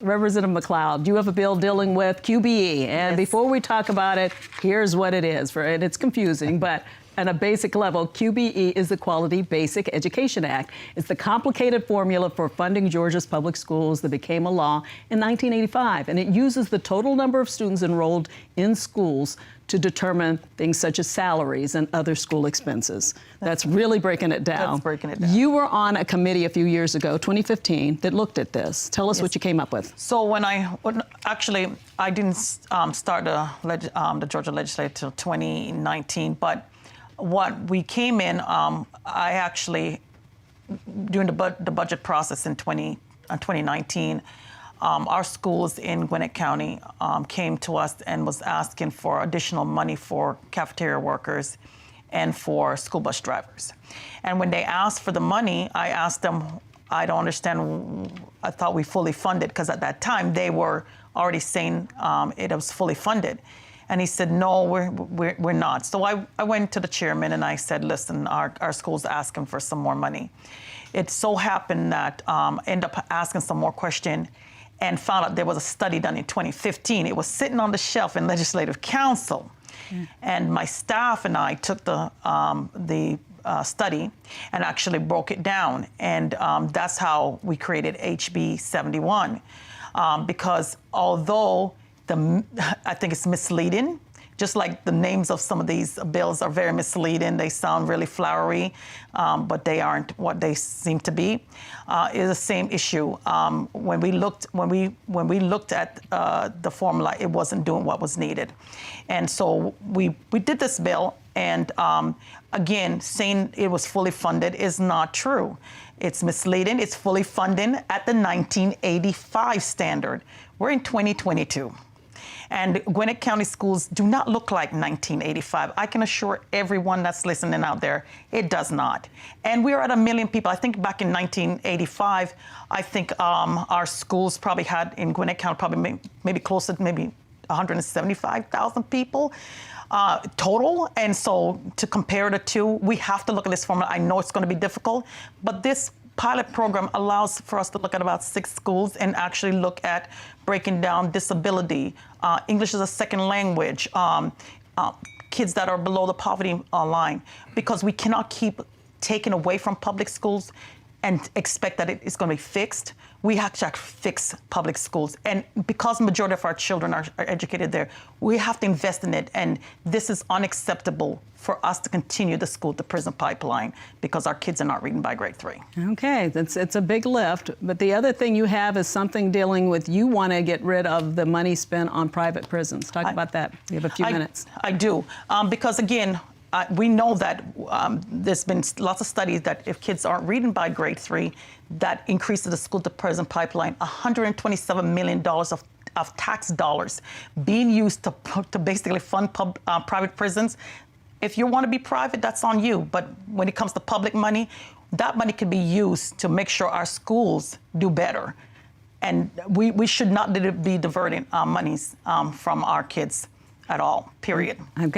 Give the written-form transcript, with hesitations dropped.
Representative McLeod, you have a bill dealing with QBE, and before we talk about it, here's what it is. And it's confusing, but at a basic level, QBE is the Quality Basic Education Act. It's the complicated formula for funding Georgia's public schools that became a law in 1985, and it uses the total number of students enrolled in schools to determine things such as salaries and other school expenses. That's really breaking it down. That's breaking it down. You were on a committee a few years ago, 2015, that looked at this. Tell us what you came up with. So actually, I didn't start the Georgia legislature till 2019, but what we came in, I actually, during the budget process in 2019, our schools in Gwinnett County came to us and was asking for additional money for cafeteria workers and for school bus drivers. And when they asked for the money, I asked them, I don't understand, I thought we fully funded, because at that time they were already saying it was fully funded. And he said, no, we're not. So I went to the chairman and I said, listen, our school's asking for some more money. It so happened that ended up asking some more question and found out there was a study done in 2015. It was sitting on the shelf in Legislative Council. And my staff and I took the study and actually broke it down. And that's how we created HB 71. Because although I think it's misleading, just like the names of some of these bills are very misleading. They sound really flowery, but they aren't what they seem to be. It's the same issue. When we looked at the formula, it wasn't doing what was needed, and so we did this bill. And again, saying it was fully funded is not true. It's misleading. It's fully funding at the 1985 standard. We're in 2022. And Gwinnett County schools do not look like 1985. I can assure everyone that's listening out there, it does not. And we're at 1 million people. I think back in 1985, I think our schools probably had in Gwinnett County probably maybe close to maybe 175,000 people total. And so to compare the two, we have to look at this formula. I know it's going to be difficult, but this pilot program allows for us to look at about 6 schools and actually look at breaking down disability, English as a second language, kids that are below the poverty line, because we cannot keep taking away from public schools and expect that it is going to be fixed. We have to fix public schools. And because the majority of our children are educated there, we have to invest in it. And this is unacceptable for us to continue the school-to-prison pipeline because our kids are not reading by grade 3. Okay, it's a big lift. But the other thing you have is something dealing with, you want to get rid of the money spent on private prisons. Talk about that. We have a few minutes. I do. Because, again, we know that there's been lots of studies that if kids aren't reading by grade 3, that increases the school-to-prison pipeline. $127 million of tax dollars being used to basically fund private prisons. If you want to be private, that's on you. But when it comes to public money, that money can be used to make sure our schools do better. And we should not be diverting monies from our kids at all, period. Okay.